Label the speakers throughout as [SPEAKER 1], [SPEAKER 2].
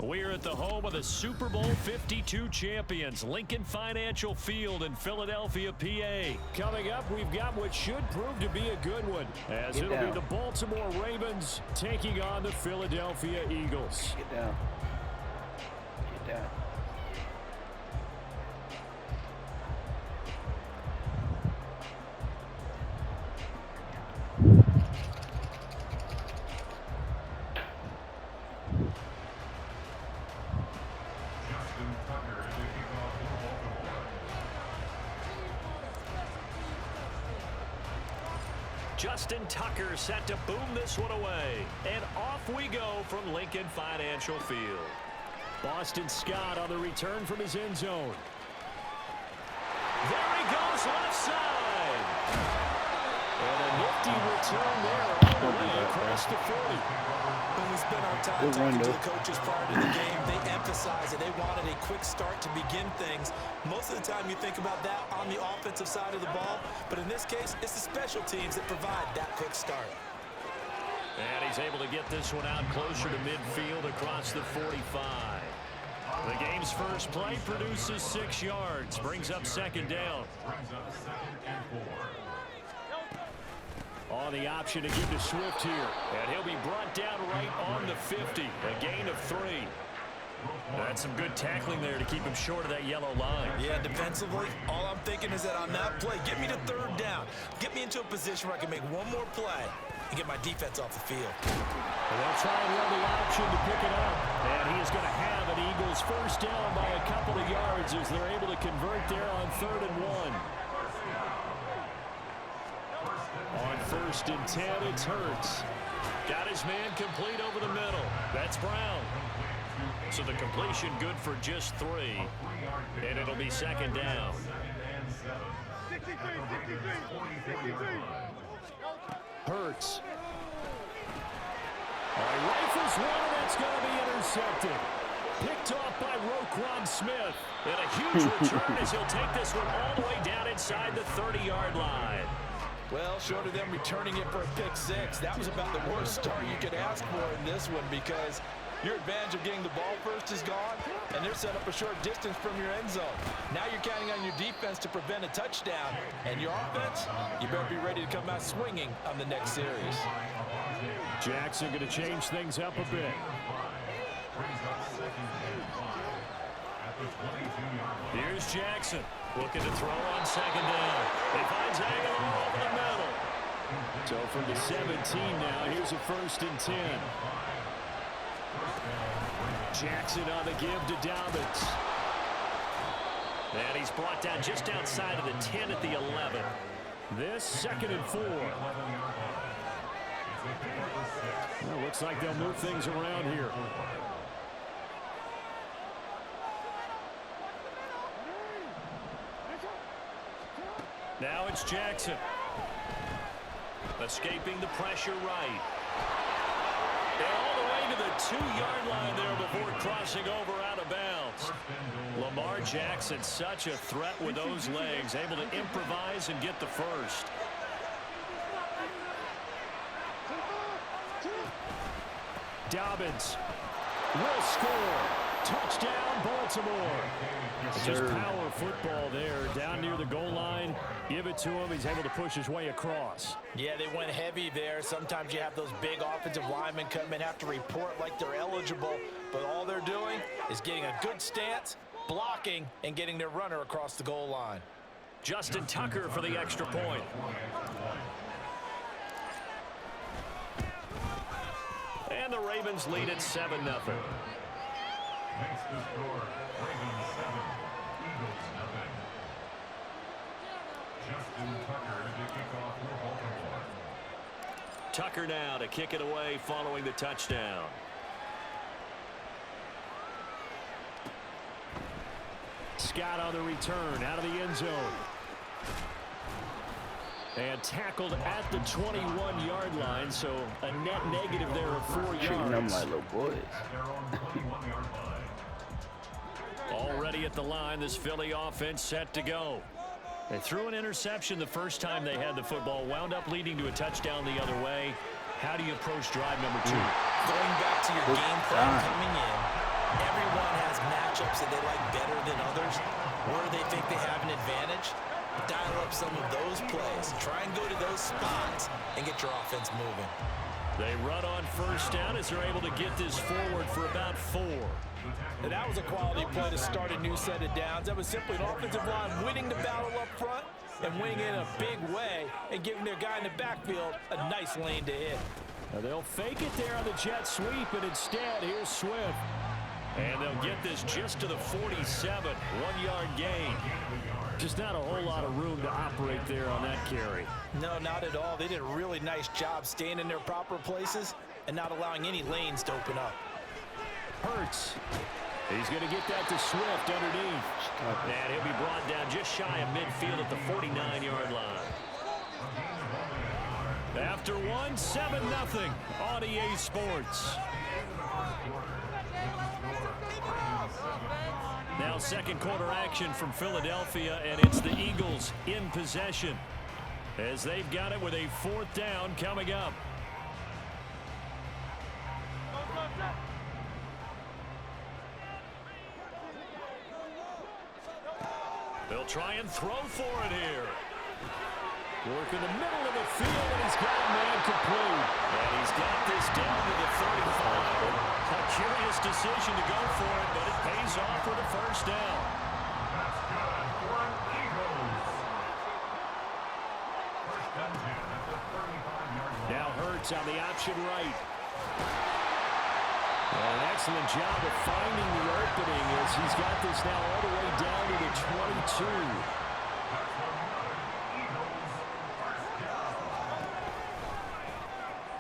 [SPEAKER 1] We're at the home of the Super Bowl 52 champions, Lincoln Financial Field in Philadelphia, PA. Coming up, we've got what should prove to be a good one, as it'll be the Baltimore Ravens taking on the Philadelphia Eagles.
[SPEAKER 2] Get down. Get down.
[SPEAKER 1] Justin Tucker set to boom this one away. And off we go from Lincoln Financial Field. Boston Scott on the return from his end zone. There he goes, left side. And a nifty return there all the way across the 40.
[SPEAKER 3] When we spent our time talking to the coaches prior to the game, they emphasized that they wanted a quick start to begin things. Most of the time you think about that on the offensive side of the ball, but in this case, it's the special teams that provide that quick start.
[SPEAKER 1] And he's able to get this one out closer to midfield across the 45. The game's first play produces 6 yards, brings up second down. On the option to give to Swift here. And he'll be brought down right on the 50. A gain of 3. That's some good tackling there to keep him short of that yellow line.
[SPEAKER 3] Yeah, defensively, all I'm thinking is that on that play, get me to third down. Get me into a position where I can make one more play and get my defense off the field.
[SPEAKER 1] And they'll try and run the option to pick it up. And he is going to have an Eagles first down by a couple of yards as they're able to convert there on 3rd and 1. On 1st and 10, it's Hurts. Got his man complete over the middle. That's Brown. So the completion good for just 3. And it'll be second down. Hurts. All right, rifles one, and that's going to be intercepted. Picked off by Roquan Smith. And a huge return as he'll take this one all the way down inside the 30-yard line.
[SPEAKER 3] Well, short of them returning it for a pick 6, that was about the worst start you could ask for in this one because your advantage of getting the ball first is gone, and they're set up a short distance from your end zone. Now you're counting on your defense to prevent a touchdown, and your offense, you better be ready to come out swinging on the next series.
[SPEAKER 1] Jackson going to change things up a bit. Here's Jackson looking to throw on second down. He finds Aguilar over the middle. So from the 17 now, here's a 1st and 10. Jackson on the give to Dobbins. And he's brought down just outside of the 10 at the 11. This 2nd and 4. Well, looks like they'll move things around here. Now it's Jackson. Escaping the pressure right. And all the way to the 2-yard line there before crossing over out of bounds. Lamar Jackson, such a threat with those legs, able to improvise and get the first. Dobbins will score. Touchdown, Baltimore. Just power football there down near the goal line. Give it to him. He's able to push his way across.
[SPEAKER 3] Yeah, they went heavy there. Sometimes you have those big offensive linemen come in, have to report like they're eligible, but all they're doing is getting a good stance, blocking, and getting their runner across the goal line.
[SPEAKER 1] Justin Tucker for the extra point. And the Ravens lead at 7-0.
[SPEAKER 4] Next to score, Ravens 7, Eagles 0. Justin Tucker to kick off for Baltimore.
[SPEAKER 1] Tucker now to kick it away following the touchdown. Scott on the return out of the end zone. And tackled at the 21-yard line, so a net negative there of 4 yards.
[SPEAKER 2] Treating them like little boys.
[SPEAKER 1] Already at the line, this Philly offense set to go. They threw an interception the first time they had the football, wound up leading to a touchdown the other way. How do you approach drive number 2?
[SPEAKER 3] Going back to your game plan coming in, matchups that they like better than others, where they think they have an advantage, dial up some of those plays. Try and go to those spots and get your offense moving.
[SPEAKER 1] They run on first down as they're able to get this forward for about 4.
[SPEAKER 3] And that was a quality play to start a new set of downs. That was simply an offensive line winning the battle up front and winning in a big way and giving their guy in the backfield a nice lane to hit.
[SPEAKER 1] Now they'll fake it there on the jet sweep, and instead, here's Swift. And they'll get this just to the 47, 1-yard gain. Just not a whole lot of room to operate there on that carry.
[SPEAKER 3] No, not at all. They did a really nice job staying in their proper places and not allowing any lanes to open up.
[SPEAKER 1] Hurts. He's going to get that to Swift underneath. And he'll be brought down just shy of midfield at the 49-yard line. After 1, 7-0 on EA Sports. Now second quarter action from Philadelphia, and it's the Eagles in possession as they've got it with a 4th down coming up. They'll try and throw for it here. Work in the middle of the field, and he's got a man complete. And he's got this down to the 35. A curious decision to go for it, but it pays off for the first down.
[SPEAKER 4] That's good for Eagles. First and 10 at the 35-yard line.
[SPEAKER 1] Now Hurts on the option right. And an excellent job of finding the opening as he's got this now all the way down to the 22.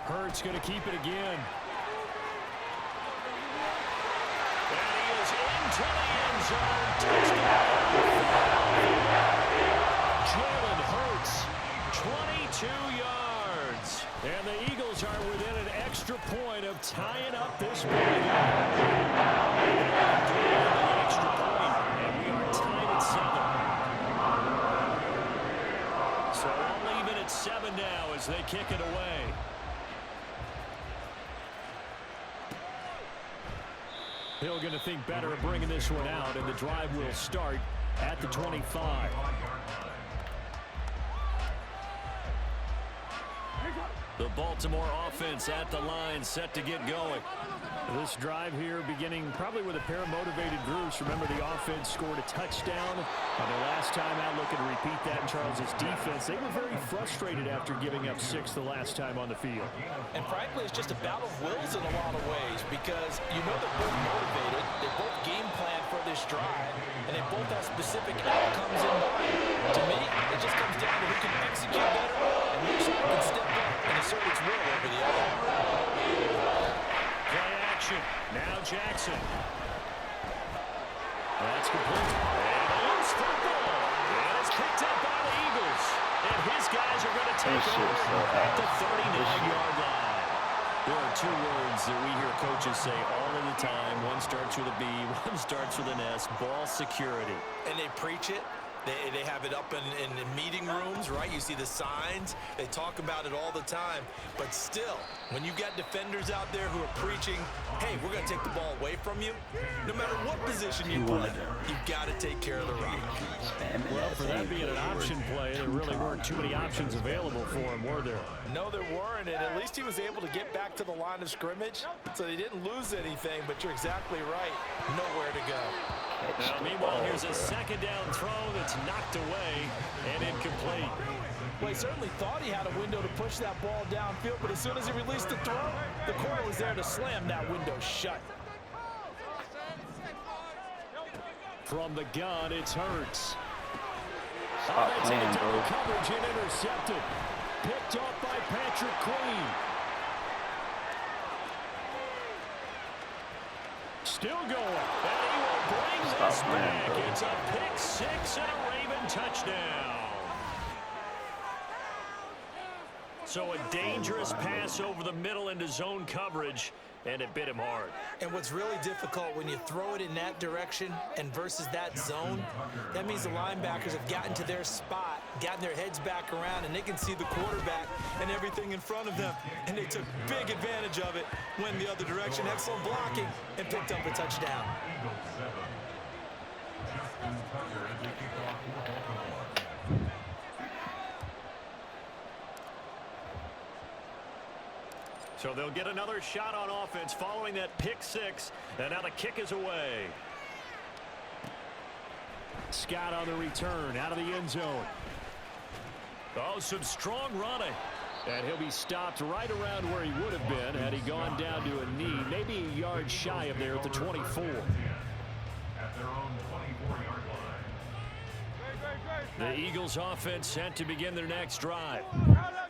[SPEAKER 1] Hurts going to keep it again. And he is into the end zone. Touchdown. Jalen Hurts, 22 yards. And the Eagles are within an extra point of tying up this ball game. Extra point, and we are tied at 7. So all even at 7 now as they kick it away. Hill going to think better of bringing this one out, and the drive will start at the 25. The Baltimore offense at the line, set to get going. This drive here beginning probably with a pair of motivated groups. Remember, the offense scored a touchdown on their last time out. Looking to repeat that in Charles's defense. They were very frustrated after giving up 6 the last time on the field.
[SPEAKER 3] And frankly, it's just a battle of wills in a lot of ways because you know they're both motivated. They both game plan for this drive, and they both have specific outcomes in mind. To me, it just comes down to who can execute better and which side can step up and assert its will over the other.
[SPEAKER 1] Play action. Now Jackson. That's complete. And a loose football. And it's picked up by the Eagles. And his guys are going to take over at the 39-yard line. There are 2 words that we hear coaches say all of the time. One starts with a B, one starts with an S. Ball security.
[SPEAKER 3] And they preach it. They have it up in meeting rooms, right? You see the signs. They talk about it all the time. But still, when you got defenders out there who are preaching, hey, we're going to take the ball away from you, no matter what position you play, you've got to take care of the rock.
[SPEAKER 1] Well, for that being an option play, there really weren't too many options available for him, were there?
[SPEAKER 3] No, there weren't, and at least he was able to get back to the line of scrimmage, so they didn't lose anything, but you're exactly right. Nowhere to go.
[SPEAKER 1] Now, meanwhile, here's a second down throw that's knocked away and incomplete.
[SPEAKER 3] Well, he certainly thought he had a window to push that ball downfield, but as soon as he released the throw, the corner was there to slam that window shut.
[SPEAKER 1] From the gun, it's Hurts. That's into double coverage and intercepted. Picked off by Patrick Queen. Still going. And he will bring this back. It's a pick 6 and a Raven touchdown. So a dangerous pass over the middle into zone coverage, and it bit him hard.
[SPEAKER 3] And what's really difficult when you throw it in that direction and versus that zone, that means the linebackers have gotten to their spot, gotten their heads back around, and they can see the quarterback and everything in front of them. And they took big advantage of it, went the other direction, excellent blocking, and picked up a touchdown.
[SPEAKER 1] So they'll get another shot on offense following that pick six. And now the kick is away. Scott on the return out of the end zone. Oh, some strong running. And he'll be stopped right around where he would have been had he gone down to a knee, maybe a yard shy of there at the 24.
[SPEAKER 4] At their own 24-yard line.
[SPEAKER 1] The Eagles offense set to begin their next drive.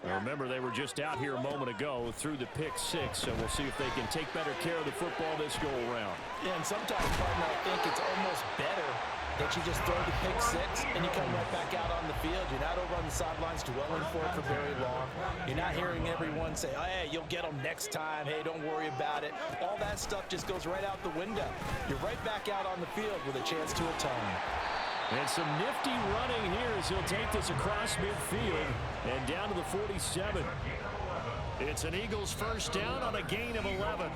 [SPEAKER 1] Remember, they were just out here a moment ago through the pick six, so we'll see if they can take better care of the football this go-around.
[SPEAKER 3] Yeah, and sometimes, partner, I think it's almost better that you just throw the pick six and you come right back out on the field. You're not over on the sidelines dwelling for it for very long. You're not hearing everyone say, oh, hey, you'll get them next time. Hey, don't worry about it. All that stuff just goes right out the window. You're right back out on the field with a chance to atone.
[SPEAKER 1] And some nifty running here as he'll take this across midfield and down to the 47. It's an Eagles first down on a gain of 11.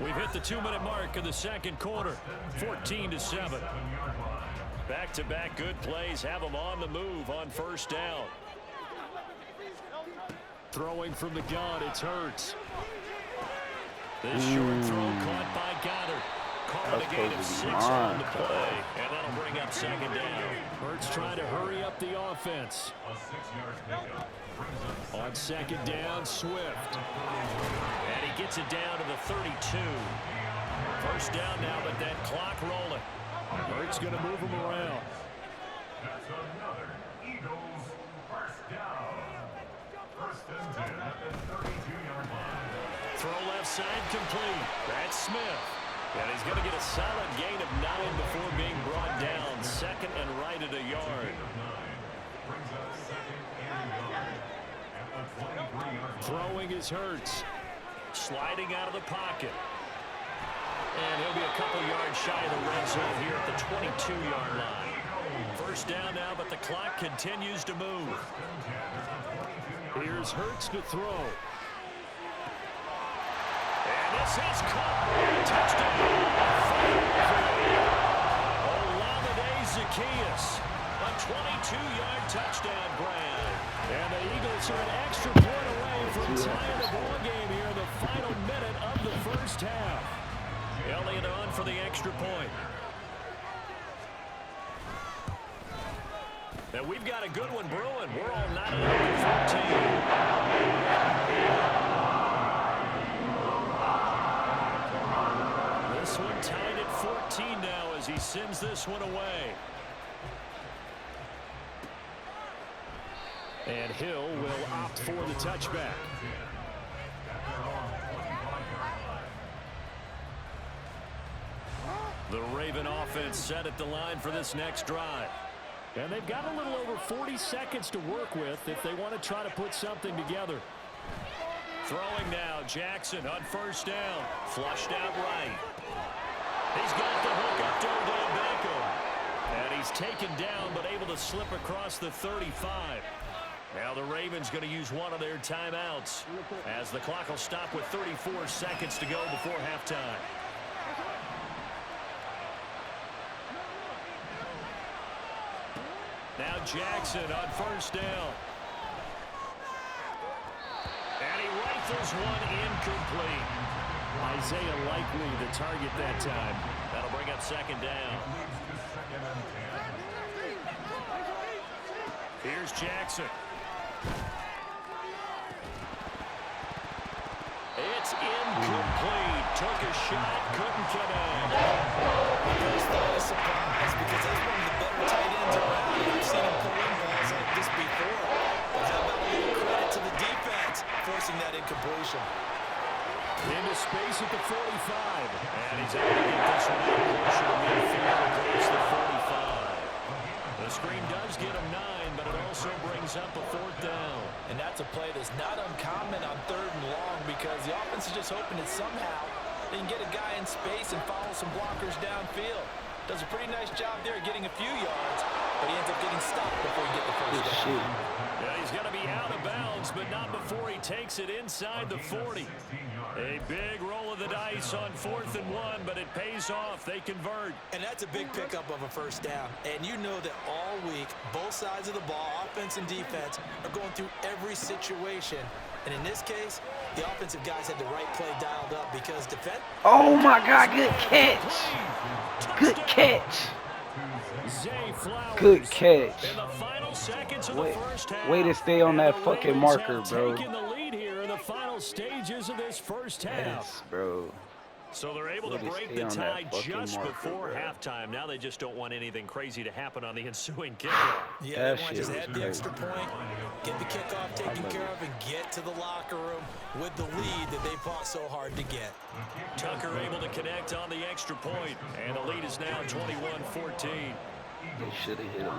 [SPEAKER 1] We've hit the 2-minute mark of the second quarter, 14-7. Back-to-back good plays have them on the move on first down. Throwing from the gun, it's Hurts. This short throw caught by Goddard. Calling a gain of 6 on the play, and that'll bring up second down. Hurts trying to hurry up the offense.
[SPEAKER 4] A 6-yard pickup brings up
[SPEAKER 1] On second down, Swift. And he gets it down to the 32. First down now, but that clock rolling. Hurts going to move him around.
[SPEAKER 4] That's another Eagles first down. First and 10 at the 32-yard line.
[SPEAKER 1] Throw left side complete. That's Smith. And he's going to get a solid gain of 9 before being brought down. Second and right at a yard.
[SPEAKER 4] Brings up second and yard at the 23-yard line.
[SPEAKER 1] Throwing is Hurts. Sliding out of the pocket. And he'll be a couple yards shy of the red zone here at the 22-yard line. First down now, but the clock continues to move. Here's Hurts to throw. And this is caught. Touchdown. Olamide Zaccheaus. A 22-yard touchdown grab. And the Eagles are an extra point away from tying the ball game here in the final minute of the first half. Elliott on for the extra point. And we've got a good one brewing. We're all knotted up at 14. This one tied at 14 now as he sends this one away. And Hill will opt for the touchback. The Raven offense set at the line for this next drive. And they've got a little over 40 seconds to work with if they want to try to put something together. Throwing now, Jackson on first down. Flushed out right. He's got the hook up to Odell Beckham. And he's taken down but able to slip across the 35. Now the Ravens going to use one of their timeouts as the clock will stop with 34 seconds to go before halftime. Now Jackson on first down. And he rifles one incomplete. Isaiah Likely the target that time. That'll bring up second down. Here's Jackson. It's incomplete. Took a shot, couldn't connect.
[SPEAKER 3] First thought is surprised because that's one of the better tight ends around. I've seen him pull in balls like this before. But how about a little credit to the defense forcing that incompletion?
[SPEAKER 1] Into space at the 45. And he's able to get this one out closer to midfield across the 45. The screen does get him 9, but it also brings up a fourth down.
[SPEAKER 3] And that's a play that's not uncommon on third and long because the offense is just hoping that somehow they can get a guy in space and follow some blockers downfield. Does a pretty nice job there getting a few yards, but he ends up getting stopped before he gets the first down.
[SPEAKER 1] Yeah, he's going to be out of bounds, but not before he takes it inside the 40. A big roll of the dice on 4th and 1, but it pays off. They convert.
[SPEAKER 3] And that's a big pickup of a first down. And you know that all week, both sides of the ball, offense and defense, are going through every situation. And in this case, the offensive guys had the right play dialed up because defense.
[SPEAKER 2] Oh my God, good catch. Good catch. Good catch.
[SPEAKER 1] In the final seconds of the first half,
[SPEAKER 2] way to stay on that fucking marker, bro.
[SPEAKER 1] Taking the lead here in the final stages of this first half.
[SPEAKER 2] Yes, bro.
[SPEAKER 1] So they're able to break the tie just before halftime. Now they just don't want anything crazy to happen on the ensuing kick.
[SPEAKER 3] Yeah, they want to just add the extra point, get the kickoff taken care of, and get to the locker room with the lead that they fought so hard to get.
[SPEAKER 1] Tucker able to connect on the extra point, and the lead is now 21-14.
[SPEAKER 2] They should have hit him.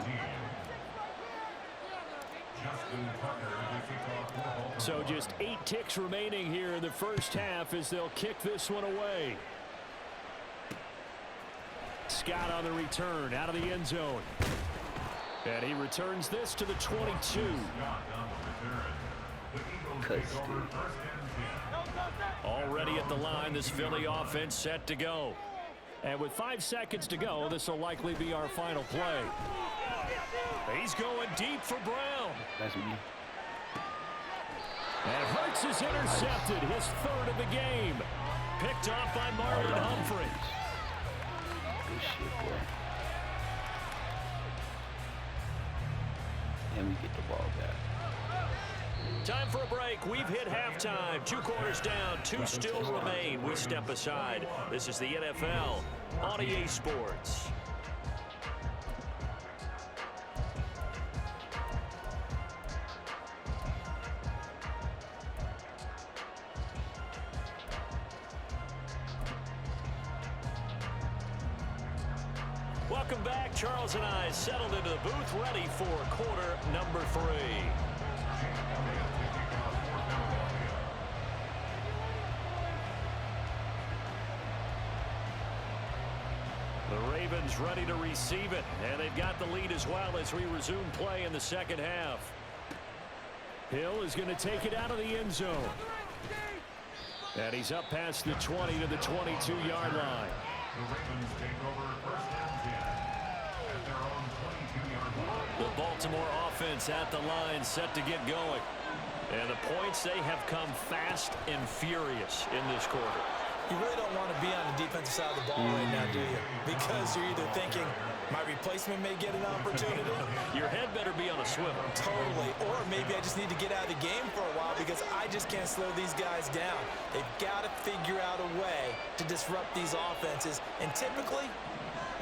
[SPEAKER 1] So just 8 ticks remaining here in the first half as they'll kick this one away. Scott on the return out of the end zone. And he returns this to the 22. Already at the line, this Philly offense set to go. And with 5 seconds to go, this will likely be our final play. He's going deep for Brown.
[SPEAKER 2] That's me.
[SPEAKER 1] And Hurts is intercepted, his 3rd of the game. Picked off by Marlon Humphrey.
[SPEAKER 2] Good shit, boy. And we get the ball back.
[SPEAKER 1] Time for a break. We've hit halftime. 2 quarters down, 2 still remain. We step aside. This is the NFL on EA Sports. Welcome back. Charles and I settled into the booth, ready for quarter number 3. The Ravens ready to receive it, and they've got the lead as well as we resume play in the second half. Hill is going to take it out of the end zone. And he's up past the 20 to the 22-yard line.
[SPEAKER 4] The Ravens take over 1st and 10 at their own 22-yard line.
[SPEAKER 1] The Baltimore offense at the line set to get going. And the points, they have come fast and furious in this quarter.
[SPEAKER 3] You really don't want to be on the defensive side of the ball right now, do you? Because you're either thinking, my replacement may get an opportunity.
[SPEAKER 1] Your head better be on a swivel.
[SPEAKER 3] Totally. Or maybe I just need to get out of the game for a while because I just can't slow these guys down. They've got to figure out a way to disrupt these offenses. And typically,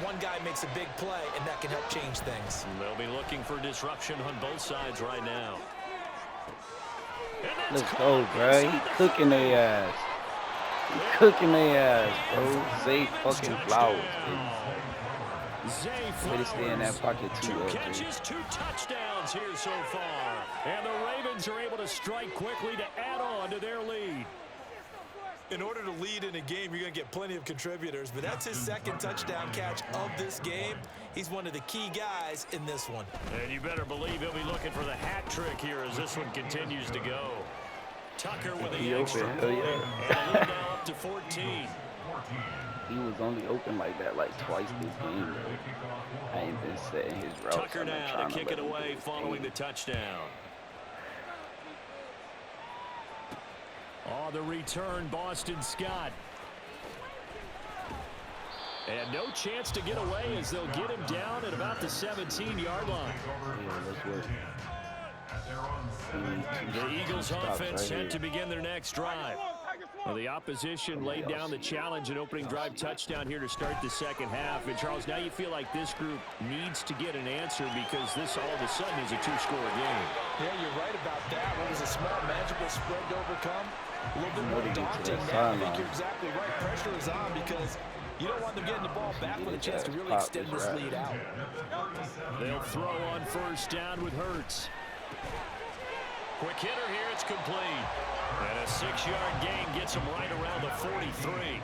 [SPEAKER 3] one guy makes a big play, and that can help change things.
[SPEAKER 1] And they'll be looking for disruption on both sides right now.
[SPEAKER 2] Let's go, bro. He cooking their ass. He cooking their ass, bro. Zay fucking Flowers. Way to stay in that pocket too.
[SPEAKER 1] 2 catches, 2 touchdowns here so far. And the Ravens are able to strike quickly to add on to their lead.
[SPEAKER 3] In order to lead in a game, you're going to get plenty of contributors, but that's his 2nd touchdown catch of this game. He's one of the key guys in this one.
[SPEAKER 1] And you better believe he'll be looking for the hat trick here as this one continues to go. Tucker with the extra point, and the lead now up to 14.
[SPEAKER 2] He was only open like that like twice this game, though. I ain't been setting his routes.
[SPEAKER 1] Tucker now to kick it away following the touchdown. On the return, Boston Scott. And no chance to get away as they'll get him down at about the 17-yard line.
[SPEAKER 2] Yeah, let's work.
[SPEAKER 1] The Eagles offense set to begin their next drive. Well, the opposition laid down the challenge and opening drive touchdown here to start the second half. And, Charles, now you feel like this group needs to get an answer because this all of a sudden is a 2-score game.
[SPEAKER 3] Yeah, you're right about that. What was a small, manageable spread to overcome? A little bit more daunting now. I think you're exactly right. Pressure is on because you don't want them getting the ball back with a chance to really extend this lead out.
[SPEAKER 1] They'll throw on first down with Hurts. Quick hitter here, it's complete. And a 6-yard gain gets them right around the 43.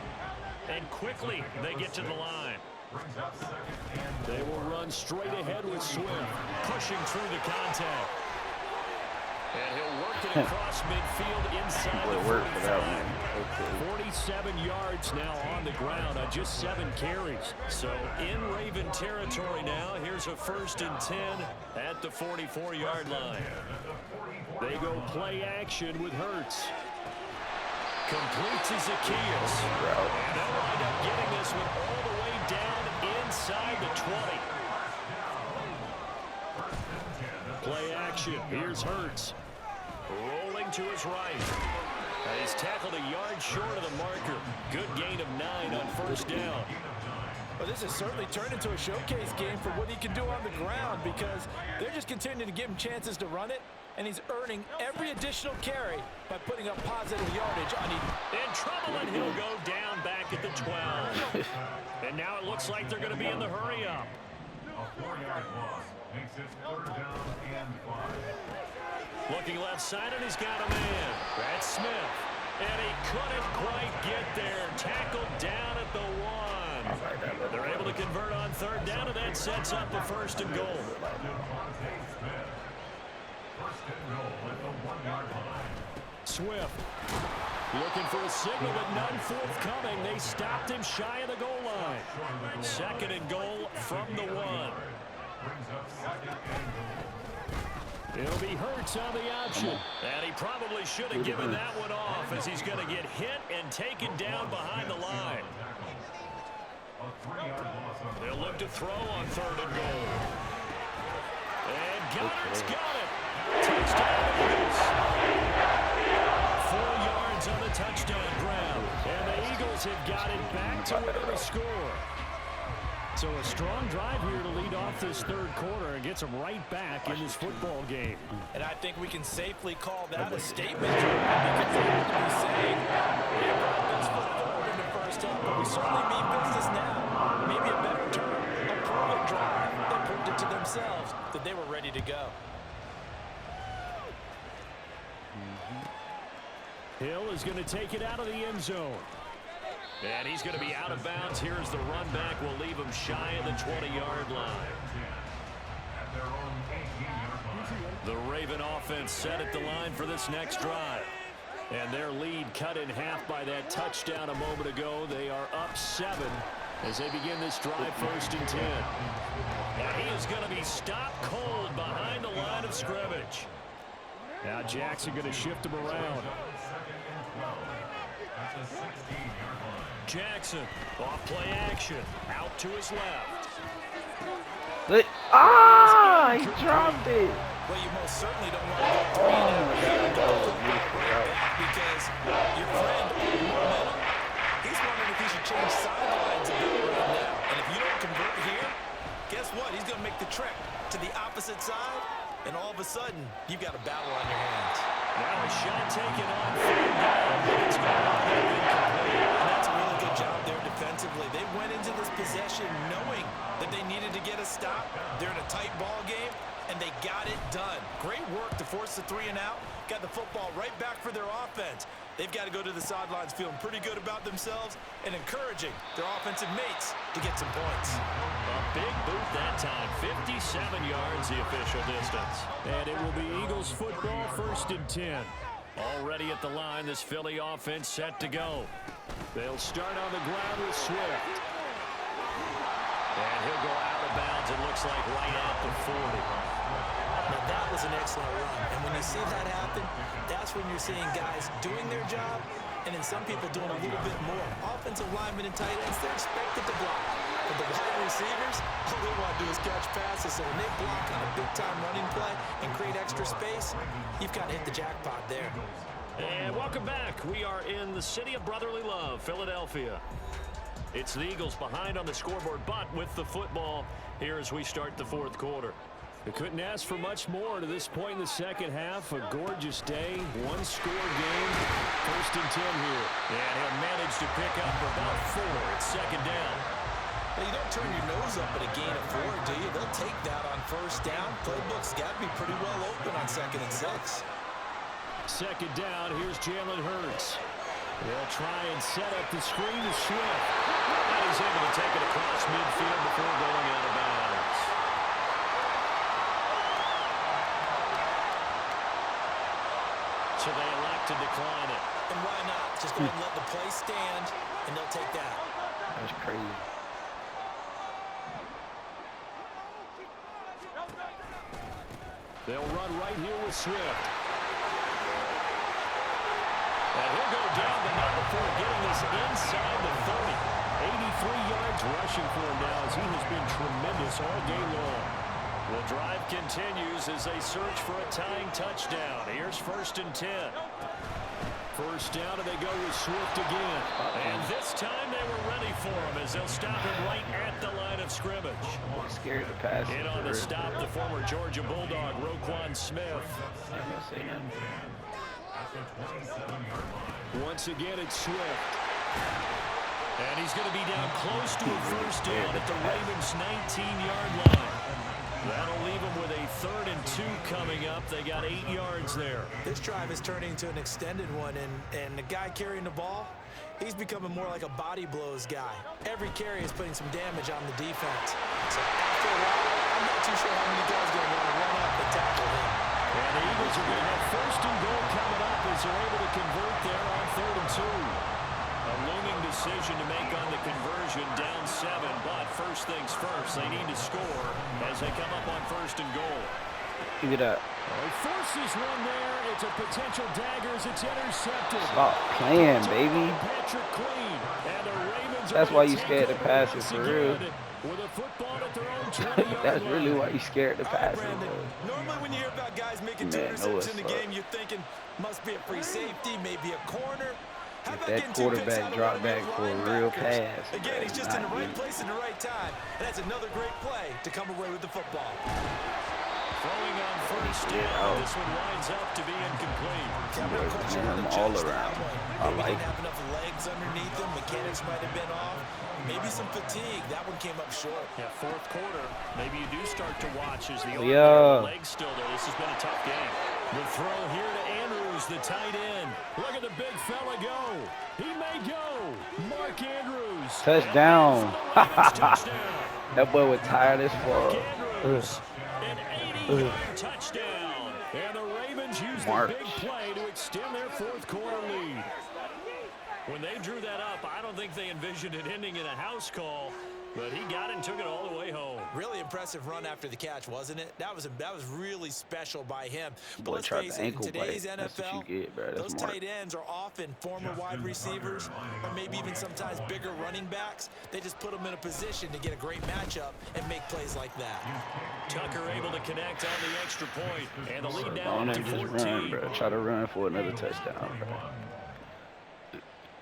[SPEAKER 1] And quickly they get to the line.
[SPEAKER 4] Brings up second and
[SPEAKER 1] They will run straight ahead with Swift, pushing through the contact. And he'll work it across midfield inside the 45. 47 yards now on the ground on just 7 carries. So in Raven territory now. Here's a 1st and 10 at the 44-yard line. They go play action with Hurts. Completes to Zacchaeus. And they'll wind up getting this one all the way down inside the 20. Play action. Here's Hurts. Rolling to his right. He's tackled a yard short of the marker. Good gain of 9 on 1st down.
[SPEAKER 3] Well, this has certainly turned into a showcase game for what he can do on the ground because they're just continuing to give him chances to run it, and he's earning every additional carry by putting up positive yardage on each.
[SPEAKER 1] In trouble, and he'll go down back at the 12. And now it looks like they're going to be in the hurry-up.
[SPEAKER 4] a 4-yard loss makes it 3rd down and 5.
[SPEAKER 1] Looking left side, and he's got a man. That's Smith. And he couldn't quite get there. Tackled down at the 1. They're able to convert on 3rd down, and that sets up a 1st and goal. Swift looking for a signal, but none forthcoming. They stopped him shy of the goal line. 2nd and goal from the 1. It'll be Hurts on the option. And he probably should have given that one off as he's going to get hit and taken down behind the line. They'll look to throw on 3rd and goal. And Goddard's got it. Touchdown Eagles. 4 yards on the touchdown ground. And the Eagles have got it back to within the score. So a strong drive here to lead off this 3rd quarter and gets them right back in this football game.
[SPEAKER 3] And I think we can safely call that a statement. Because they have to be saying, we brought this foot forward in the 1st half, but we certainly mean business now. Maybe a better term, a proven drive that proved it to themselves that they were ready to go.
[SPEAKER 1] Hill is going to take it out of the end zone. And he's going to be out of bounds. Here's the run back. Will leave him shy of the 20-yard line. The Raven offense set at the line for this next drive. And their lead cut in half by that touchdown a moment ago. They are up 7 as they begin this drive 1st and 10. And he is going to be stopped cold behind the line of scrimmage. Now Jackson going to shift him around. Jackson off play action. Out to his left.
[SPEAKER 2] He dropped it.
[SPEAKER 3] Well, you most certainly don't want to go 3 and out because your friend, momentum, he's wondering if he should change sidelines a bit right now. And if you don't convert here, guess what? He's going to make the trek to the opposite side, and all of a sudden, you've got a battle on your hands.
[SPEAKER 1] Now a shot taken on 3rd down. It's going to be incomplete.
[SPEAKER 3] And that's a really good job there defensively. They went into this possession knowing that they needed to get a stop. They're in a tight ball game, and they got it done. Great work to force the 3 and out. Got the football right back for their offense. They've got to go to the sidelines feeling pretty good about themselves and encouraging their offensive mates to get some points.
[SPEAKER 1] A big boot that time. 57 yards the official distance. And it will be Eagles football 1st and 10. Already at the line, this Philly offense set to go. They'll start on the ground with Swift. And he'll go out of bounds, it looks like right at the 40.
[SPEAKER 3] Now that was an excellent run, and when you see that happen, that's when you're seeing guys doing their job, and then some people doing a little bit more. Offensive linemen and tight ends, they're expected to block. But the wide receivers, all they want to do is catch passes, so when they block on a big-time running play and create extra space, you've got to hit the jackpot there.
[SPEAKER 1] And welcome back. We are in the city of brotherly love, Philadelphia. It's the Eagles behind on the scoreboard, but with the football here as we start the 4th quarter. They couldn't ask for much more to this point in the 2nd half. A gorgeous day, 1-score game, 1st and 10 here. And he'll manage to pick up about 4. It's 2nd down.
[SPEAKER 3] Well, you don't turn your nose up at a gain of 4, do you? They'll take that on 1st down. Playbook's got to be pretty well open on 2nd and 6.
[SPEAKER 1] 2nd down, here's Jalen Hurts. They'll try and set up the screen to Swift. And he's able to take it across midfield.
[SPEAKER 3] take that.
[SPEAKER 2] That's crazy.
[SPEAKER 1] They'll run right here with Swift. And he'll go down the number 4, getting this inside the 30. 83 yards rushing for him now as he has been tremendous all day long. The drive continues as they search for a tying touchdown. Here's 1st and 10. First down, and they go with Swift again. And this time they were ready for him as they'll stop him right at the line of scrimmage.
[SPEAKER 2] Scared to pass.
[SPEAKER 1] In on the stop, the former Georgia Bulldog, Roquan Smith. Once again, it's Swift. And he's going to be down close to a first down at the Ravens' 19-yard line. That'll leave them with a 3rd and 2 coming up. They got 8 yards there.
[SPEAKER 3] This drive is turning into an extended one, and the guy carrying the ball, he's becoming more like a body blows guy. Every carry is putting some damage on the defense. So after a while, I'm not too sure how many guys are going to run up and tackle him.
[SPEAKER 1] And the Eagles are going to have 1st and goal coming up as they're able to convert there on 3rd and 2. A looming decision to make on the conversion, down 7, but first things first, they need to score as they come up on 1st and goal.
[SPEAKER 2] Give it up.
[SPEAKER 1] He forces one there. It's a potential dagger as it's intercepted.
[SPEAKER 2] Stop playing, baby.
[SPEAKER 1] Patrick Queen. And the Ravens
[SPEAKER 2] That's why you scared to pass it for real.
[SPEAKER 1] With a football at their own 20-yard
[SPEAKER 2] That's really
[SPEAKER 1] line.
[SPEAKER 2] why you scared to pass it, bro.
[SPEAKER 3] Normally when you hear about guys making 2 interceptions in the game, you're thinking must be a free safety, maybe a corner.
[SPEAKER 2] If that quarterback dropped back for a real pass.
[SPEAKER 3] Again, he's just in the right place at the right time. And that's another great play to come away with the football.
[SPEAKER 1] Throwing on 1st down. This one winds up to be incomplete.
[SPEAKER 2] Him all around. I like
[SPEAKER 3] didn't have enough legs underneath him. Mechanics might have been off. Maybe some fatigue. That one came up short.
[SPEAKER 1] Yeah, 4th quarter. Maybe you do start to watch as the legs still there. This has been a tough game. The throw here to Andrews, the tight end. Look at the big fella go. He may go. Mark Andrews.
[SPEAKER 2] Touchdown.
[SPEAKER 1] Touchdown.
[SPEAKER 2] That boy was tired as
[SPEAKER 1] Mark
[SPEAKER 2] fuck.
[SPEAKER 1] Andrews, an 80-yard touchdown. And the Ravens use the big play to extend their 4th quarter lead. When they drew that up, I don't think they envisioned it ending in a house call, but he got it and took it all the way home.
[SPEAKER 3] Really impressive run after the catch, wasn't it? That was really special by him. But
[SPEAKER 2] Boy,
[SPEAKER 3] let's face it, in today's
[SPEAKER 2] bite.
[SPEAKER 3] NFL, those tight ends are often former wide receivers or maybe even sometimes bigger running backs. They just put them in a position to get a great matchup and make plays like that.
[SPEAKER 1] Tucker able to connect on the extra point, and the lead down to 14.
[SPEAKER 2] Run, bro. Try to run for another touchdown, bro.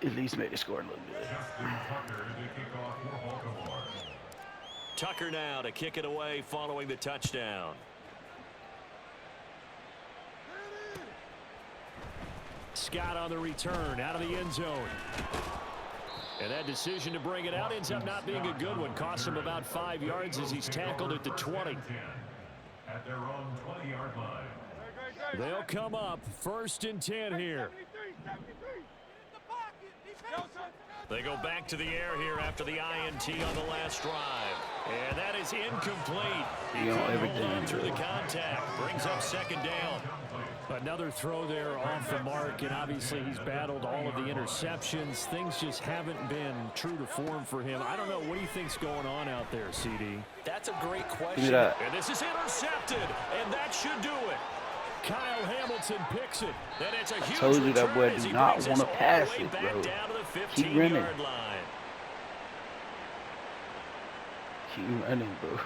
[SPEAKER 2] At least make the score look good.
[SPEAKER 1] Tucker now to kick it away following the touchdown. Scott on the return out of the end zone. And that decision to bring it out ends up not being a good one. Costs him about 5 yards as he's tackled at the 20.
[SPEAKER 4] At their own 20-yard line.
[SPEAKER 1] They'll come up 1st and 10 here. They go back to the air here after the INT on the last drive. And that is incomplete. He couldn't hold on through the contact. Brings up 2nd down. Another throw there off the mark, and obviously he's battled all of the interceptions. Things just haven't been true to form for him. I don't know. What do you think's going on out there, CD?
[SPEAKER 3] That's a great question.
[SPEAKER 1] And this is intercepted, and that should do it. Kyle Hamilton picks it. And it's a huge
[SPEAKER 2] told you that boy do not want to pass it, bro. Keep running. Keep running, bro.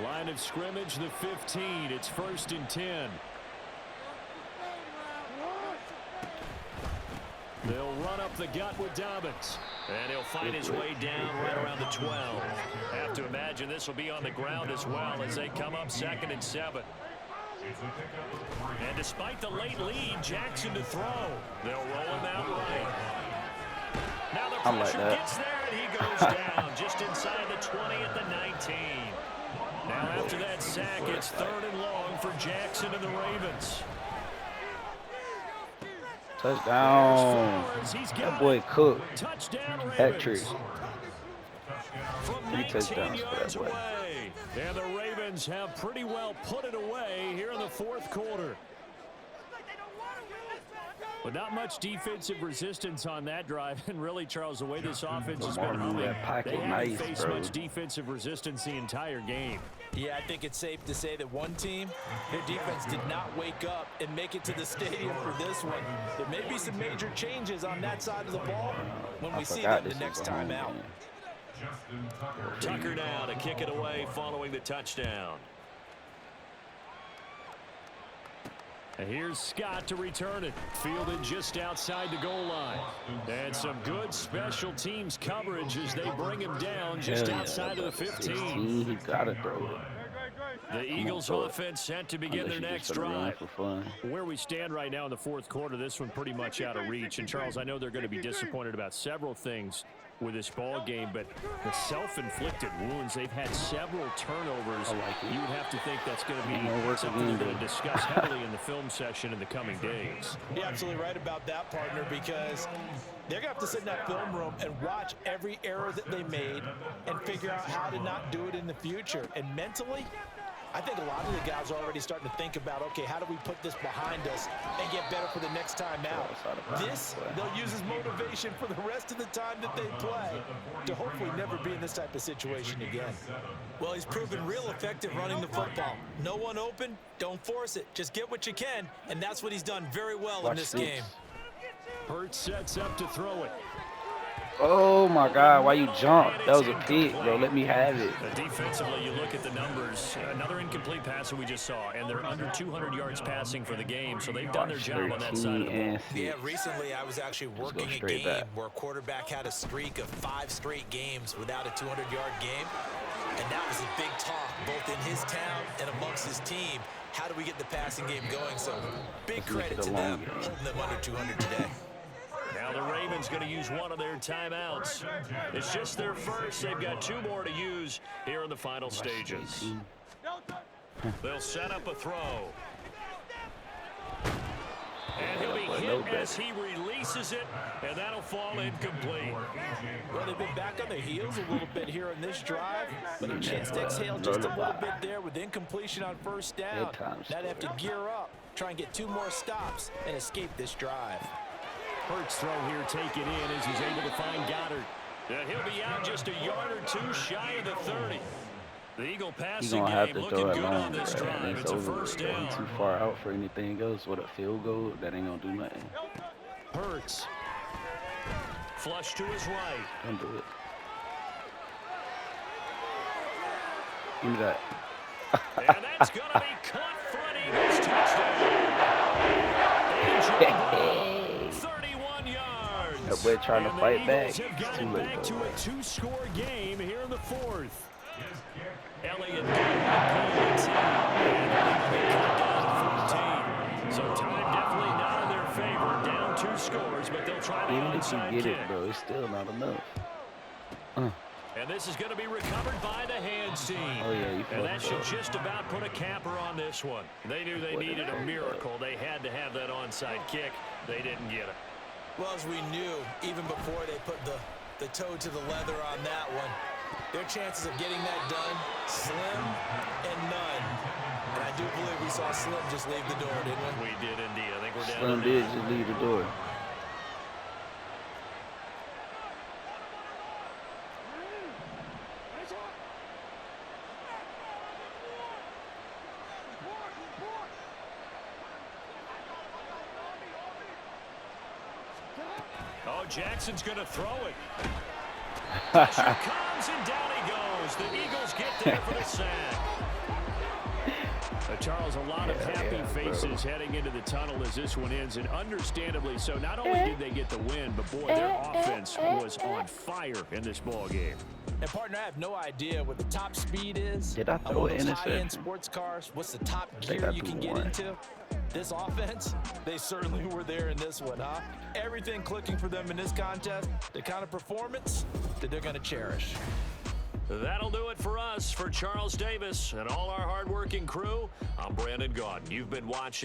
[SPEAKER 1] Line of scrimmage, the 15. It's 1st and 10. They'll run up the gut with Dobbins. And he'll find his way down right around the 12. Have to imagine this will be on the ground as well as they come up 2nd and 7. And despite the late lead, Jackson to throw. They'll roll him out right. Now the pressure gets there and he goes down just inside the 20 at the 19. Now after that sack, it's 3rd and long for Jackson and the Ravens.
[SPEAKER 2] Touchdown. That boy cooked. Hat trick. 3 touchdowns for that boy.
[SPEAKER 1] And the Ravens have pretty well put it away here in the 4th quarter. But not much defensive resistance on that drive. And really, Charles, the way this offense has been humming, they haven't faced much defensive resistance the entire game.
[SPEAKER 3] Yeah, I think it's safe to say that one team, their defense did not wake up and make it to the stadium for this one. There may be some major changes on that side of the ball when we see them the next time out.
[SPEAKER 1] Tucker now to kick it away following the touchdown. And here's Scott to return it. Fielded just outside the goal line. And some good special teams coverage as they bring him down just outside of the 15.
[SPEAKER 2] He gotta throw it.
[SPEAKER 1] The Eagles offense set to begin their next drive. Where we stand right now in the fourth quarter, this one pretty much out of reach. And Charles, I know they're going to be disappointed about several things with this ball game, but the self-inflicted wounds, they've had several turnovers. You would have to think that's going to be something they're going to discuss heavily in the film session in the coming days.
[SPEAKER 3] You're absolutely right about that, partner, because they're going to have to sit in that film room and watch every error that they made and figure out how to not do it in the future. And mentally, I think a lot of the guys are already starting to think about, okay, how do we put this behind us and get better for the next time out? This, they'll use as motivation for the rest of the time that they play to hopefully never be in this type of situation again. Well, he's proven real effective running the football. No one open, don't force it. Just get what you can, and that's what he's done very well in this game.
[SPEAKER 1] Hurts sets up to throw it.
[SPEAKER 2] Oh my God, why you jump? That was a pick, bro. Let me have it.
[SPEAKER 1] Defensively, you look at the numbers. Another incomplete pass that we just saw, and they're under 200 yards passing for the game, so they've done their job on that side of the ball.
[SPEAKER 5] Yeah, recently I was actually working a game where a quarterback had a streak of 5 straight games without a 200-yard game, and that was a big talk both in his town and amongst his team. How do we get the passing game going? So big credit to them, holding them under 200 today.
[SPEAKER 1] Now the Ravens going to use one of their timeouts. It's just their first. They've got 2 more to use here in the final stages. They'll set up a throw. And he'll be hit as he releases it, and that'll fall incomplete.
[SPEAKER 3] Well, they've been back on their heels a little bit here in this drive, but a chance to exhale just a little bit there with incompletion on first down. Now they have to gear up, try and get 2 more stops, and escape this drive.
[SPEAKER 1] Hurts throw here, take it in as he's able to find Goddard. He'll be out just a yard or 2 shy of the 30. The Eagle passing game looking good on this drive. It's a first down.
[SPEAKER 2] Too far out for anything else with a field goal, that ain't gonna do nothing.
[SPEAKER 1] Hurts. Flush to his right.
[SPEAKER 2] Don't do it. Give me that.
[SPEAKER 1] And that's gonna be caught for an Eagles touchdown. 31 yards.
[SPEAKER 2] That boy trying to fight back.
[SPEAKER 1] Have got it back to a 2-score game here in the 4th. Elliott so time definitely not in their favor. Down 2 scores, but they'll try the onside kick.
[SPEAKER 2] Get it, bro. It's still not enough.
[SPEAKER 1] And this is going to be recovered by the hands team.
[SPEAKER 2] Oh, yeah,
[SPEAKER 1] and that should just about put a capper on this one. They knew they needed a miracle. They had to have that onside kick. They didn't get it.
[SPEAKER 5] Well, as we knew, even before they put the toe to the leather on that one, their chances of getting that done, slim and none. And I do believe we saw Slim just leave the door, didn't we?
[SPEAKER 1] We did indeed. I think we're down.
[SPEAKER 2] Slim did just leave the door.
[SPEAKER 1] Oh, Jackson's going to throw it. Pressure comes and down he goes. The Eagles get there for the sack. Charles, a lot of happy faces heading into the tunnel as this one ends, and understandably so. Not only did they get the win, but boy, their offense was on fire in this ball game.
[SPEAKER 3] And partner, I have no idea what the top speed is.
[SPEAKER 2] Did I throw it in
[SPEAKER 3] high-end sports cars? What's the top gear you can get into? This offense, they certainly were there in this one, huh? Everything clicking for them in this contest, the kind of performance that they're going to cherish.
[SPEAKER 1] That'll do it for us. For Charles Davis and all our hardworking crew, I'm Brandon Gaudin. You've been watching.